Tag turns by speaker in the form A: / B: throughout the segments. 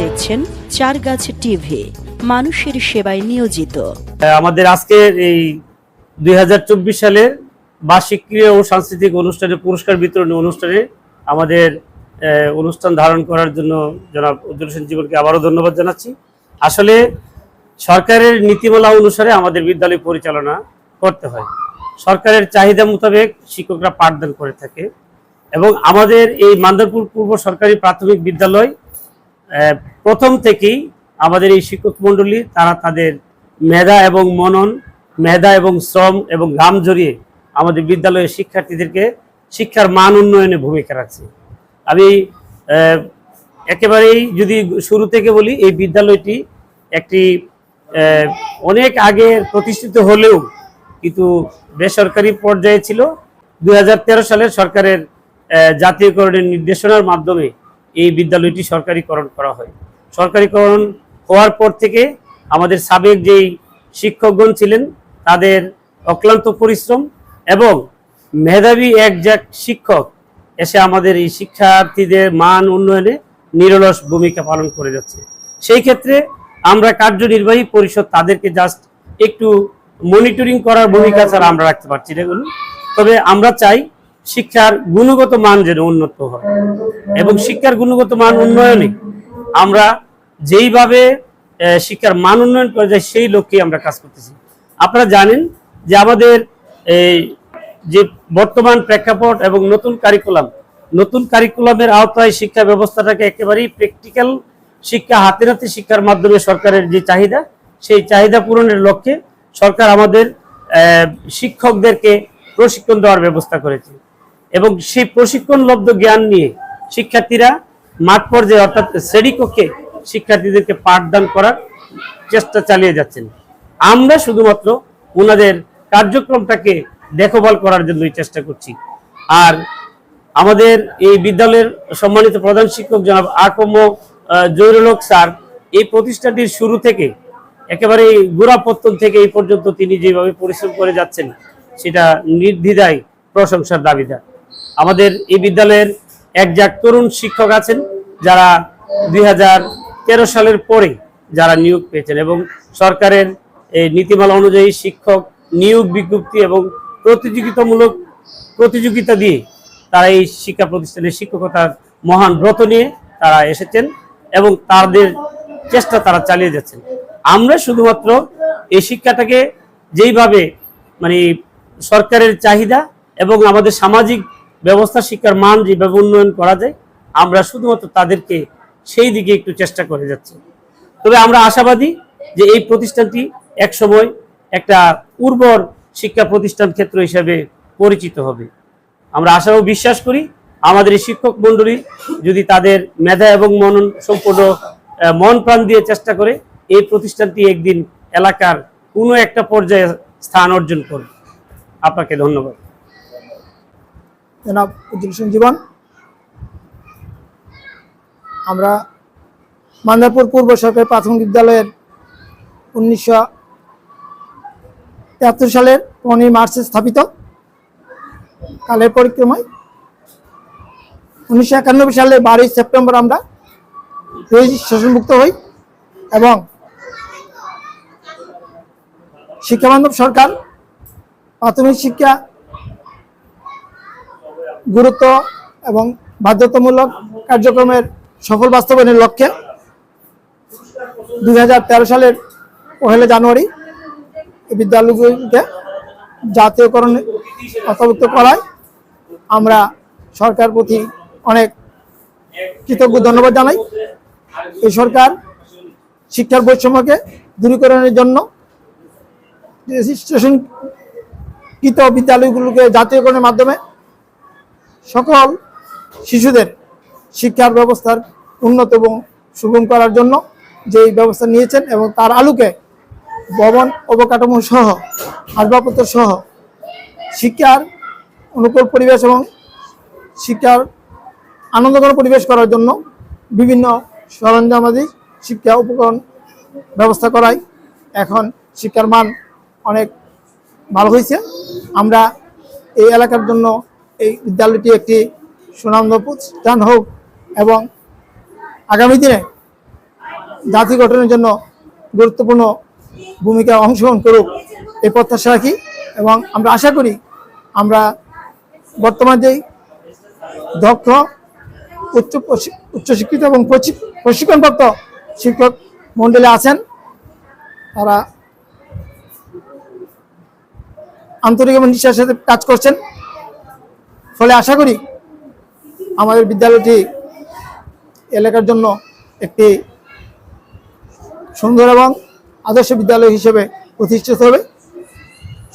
A: দেখছেন চারগাছ টিভি, মানুষের সেবায় নিয়োজিত।
B: আমাদের আজকের এই 2024 সালের বার্ষিক ক্রীড়া ও সাংস্কৃতিক অনুষ্ঠানে পুরস্কার বিতরণী অনুষ্ঠানে আমাদের অনুষ্ঠান ধারণ করার জন্য জনাব উজ্জ্বল হোসেন জীবনকে আবারও ধন্যবাদ জানাচ্ছি। আসলে সরকারের নীতিমালা অনুসারে আমাদের বিদ্যালয় পরিচালনা করতে হয়। সরকারের চাহিদা মোতাবেক শিক্ষকরা পাঠদান করে থাকে এবং আমাদের এই মান্দারপুর পূর্ব সরকারি প্রাথমিক বিদ্যালয় প্রথম থেকেই আমাদের এই শিক্ষক মণ্ডলী তারা তাদের মেধা এবং মনন, মেধা এবং শ্রম এবং ঘাম জড়িয়ে আমাদের বিদ্যালয়ের শিক্ষার্থীদেরকে শিক্ষার মান উন্নয়নে ভূমিকা রাখছে। আমি একেবারেই যদি শুরু থেকে বলি, এই বিদ্যালয়টি একটি অনেক আগে প্রতিষ্ঠিত হলেও কিন্তু বেসরকারি পর্যায়ে ছিল। 2013 সালের সরকারের জাতীয়করণের নির্দেশনার মাধ্যমে এই বিদ্যালয়টি সরকারিকরণ করা হয়। সরকারিকরণ হওয়ার পর থেকে আমাদের সাবেক যেই শিক্ষকগণ ছিলেন তাদের অক্লান্ত পরিশ্রম এবং মেধাবী একজন শিক্ষক এসে আমাদের এই শিক্ষার্থীদের মান উন্নয়নে নিরলস ভূমিকা পালন করে যাচ্ছে। সেই ক্ষেত্রে আমরা কার্যনির্বাহী পরিষদ তাদেরকে জাস্ট একটু মনিটরিং করার ভূমিকা ছাড়া আমরা রাখতে পারছি না। তবে আমরা চাই শিক্ষার গুণগত মান যেন উন্নত হয় এবং শিক্ষার গুণগত মান উন্নয়নে আমরা যেইভাবে শিক্ষার মান উন্নয়ন করা যায় সেই লক্ষ্যে আমরা কাজ করতেছি। আপনারা জানেন যে আমাদের এই যে বর্তমান প্রেক্ষাপট এবং নতুন কারিকুলামের আওতায় শিক্ষা ব্যবস্থাটাকে একেবারেই প্র্যাকটিক্যাল শিক্ষা, হাতে হাতে শিক্ষার মাধ্যমে সরকারের যে চাহিদা, সেই চাহিদা পূরণের লক্ষ্যে সরকার আমাদের শিক্ষকদেরকে প্রশিক্ষণ দেওয়ার ব্যবস্থা করেছে এবং সেই প্রশিক্ষণলব্ধ জ্ঞান নিয়ে শিক্ষার্থীরা মাঠ পর্যায়ে অর্থাৎ শ্রেণীকক্ষে শিক্ষার্থীদেরকে পাঠদান করার চেষ্টা চালিয়ে যাচ্ছেন। আমরা শুধুমাত্র ওনাদের কার্যক্রমটাকে দেখভাল করার জন্যই চেষ্টা করছি। আর আমাদের এই বিদ্যালয়ের সম্মানিত প্রধান শিক্ষক জনাব আকম জহিরুল হক স্যার এই প্রতিষ্ঠানটির শুরু থেকে একেবারে গোড়াপত্তন থেকে এই পর্যন্ত তিনি যেভাবে পরিশ্রম করে যাচ্ছেন সেটা নির্দ্বিধায় প্রশংসার দাবিদার। আমাদের এই বিদ্যালয়ের একজাক তরুণ শিক্ষক আছেন যারা 2013 সালের পরে যারা নিয়োগ পেয়েছেন এবং সরকারের এই নীতিমালা অনুযায়ী শিক্ষক নিয়োগ বিজ্ঞপ্তি এবং প্রতিযোগিতা দিয়ে তারা এই শিক্ষা প্রতিষ্ঠানের শিক্ষকতার মহান ব্রত নিয়ে তারা এসেছেন এবং তাদের চেষ্টা তারা চালিয়ে যাচ্ছেন। আমরা শুধুমাত্র এই শিক্ষাটাকে যেইভাবে মানে সরকারের চাহিদা এবং আমাদের সামাজিক ব্যবস্থা শিক্ষার মান যেভাবে উন্নয়ন করা যায় আমরা শুধুমাত্র তাদেরকে সেই দিকে একটু চেষ্টা করে যাচ্ছি। তবে আমরা আশাবাদী যে এই প্রতিষ্ঠানটি একসময় একটা উর্বর শিক্ষা প্রতিষ্ঠান ক্ষেত্র হিসেবে পরিচিত হবে। আমরা আশা ও বিশ্বাস করি আমাদের এই শিক্ষক মণ্ডলী যদি তাদের মেধা এবং মনন সম্পূর্ণ মন প্রাণ দিয়ে চেষ্টা করে এই প্রতিষ্ঠানটি একদিন এলাকার কোনো একটা পর্যায়ে স্থান অর্জন করবে। আপনাকে ধন্যবাদ।
C: জনাব উজ্জ্বল হোসেন জীবন, আমরা মান্দারপুর পূর্ব সরকারি প্রাথমিক বিদ্যালয়ের 1973 সালের 15 মার্চে স্থাপিত। কালের পরিক্রমায় 1991 সালের 12 সেপ্টেম্বর আমরা রেজিস্ট্রেশনভুক্ত হই এবং শিক্ষাবান্ধব সরকার প্রাথমিক শিক্ষা গুরুত্ব এবং বাধ্যতামূলক কার্যক্রমের সফল বাস্তবায়নের লক্ষ্যে 2013 সালের 1 জানুয়ারি এই বিদ্যালয়গুলিকে জাতীয়করণে অন্তর্ভুক্ত করায় আমরা সরকার প্রতি অনেক কৃতজ্ঞ ধন্যবাদ জানাই। এই সরকার শিক্ষার বৈষম্যকে দূরীকরণের জন্য রেজিস্ট্রেশনকৃত বিদ্যালয়গুলোকে জাতীয়করণের মাধ্যমে সকল শিশুদের শিক্ষার ব্যবস্থার উন্নত এবং সুগম করার জন্য যেই ব্যবস্থা নিয়েছেন এবং তার আলোকে ভবন অবকাঠামো সহ আসবাবপত্র সহ শিক্ষার অনুকূল পরিবেশ এবং শিক্ষার আনন্দকর পরিবেশ করার জন্য বিভিন্ন সরঞ্জামাদি শিক্ষা উপকরণ ব্যবস্থা করায় এখন শিক্ষার মান অনেক ভালো হয়েছে। আমরা এই এলাকার জন্য এই বিদ্যালয়টি একটি সুনামধন্য প্রতিষ্ঠান হোক এবং আগামী দিনে জাতি গঠনের জন্য গুরুত্বপূর্ণ ভূমিকা অংশগ্রহণ করুক এই প্রত্যাশা রাখি। এবং আমরা আশা করি আমরা বর্তমান যেই দক্ষ উচ্চশিক্ষিত এবং প্রশিক্ষণপ্রাপ্ত শিক্ষক মণ্ডলী আছেন, তারা আন্তরিক এবং নিষ্ঠার সাথে কাজ করছেন। ফলে আশা করি আমাদের বিদ্যালয়টি এলাকার জন্য একটি সুন্দর এবং আদর্শ বিদ্যালয় হিসেবে প্রতিষ্ঠিত হবে।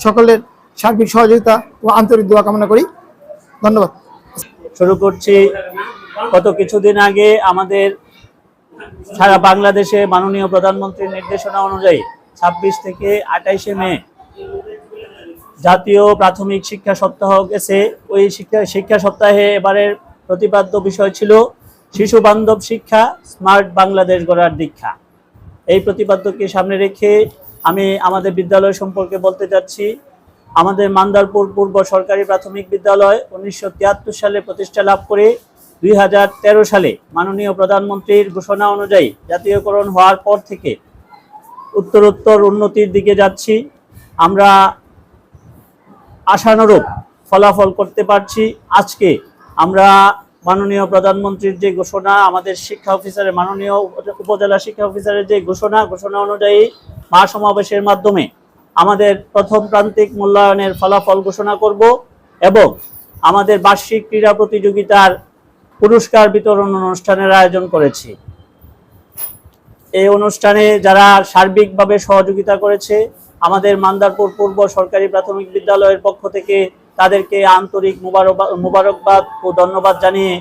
C: সকলের সার্বিক সহযোগিতা ও আন্তরিক দোয়া কামনা করি। ধন্যবাদ।
D: শুরু করছি। গত কিছুদিন আগে আমাদের সারা বাংলাদেশে মাননীয় প্রধানমন্ত্রীর নির্দেশনা অনুযায়ী 26 থেকে 28 মে জাতীয় প্রাথমিক শিক্ষা সপ্তাহ গেছে। ওই শিক্ষা সপ্তাহে এবারের প্রতিপাদ্য বিষয় ছিল শিশু বান্ধব শিক্ষা, স্মার্ট বাংলাদেশ গড়ার দীক্ষা। এই প্রতিপাদ্যকে সামনে রেখে আমি আমাদের বিদ্যালয় সম্পর্কে বলতে যাচ্ছি। আমাদের মান্দারপুর পূর্ব সরকারি প্রাথমিক বিদ্যালয় 1973 সালে প্রতিষ্ঠা লাভ করে 2013 সালে মাননীয় প্রধানমন্ত্রীর ঘোষণা অনুযায়ী জাতীয়করণ হওয়ার পর থেকে উত্তরোত্তর উন্নতির দিকে যাচ্ছি। আমরা আশানুরূপ ফলাফল করতে পারছি। আজকে আমরা মাননীয় প্রধানমন্ত্রীর যে ঘোষণা, আমাদের শিক্ষা অফিসারের মাননীয় উপজেলা শিক্ষা অফিসারের যে ঘোষণা অনুযায়ী মহাসমাবেশের মাধ্যমে আমাদের প্রথম প্রান্তিক মূল্যায়নের ফলাফল ঘোষণা করব এবং আমাদের বার্ষিক ক্রীড়া প্রতিযোগিতার পুরস্কার বিতরণ অনুষ্ঠানের আয়োজন করেছি। এই অনুষ্ঠানে যারা সার্বিকভাবে সহযোগিতা করেছে আমাদের মান্দারপুর পূর্ব সরকারি প্রাথমিক বিদ্যালয়ের পক্ষ থেকে তাদেরকে আন্তরিক মোবারকবাদ ও ধন্যবাদ জানিয়ে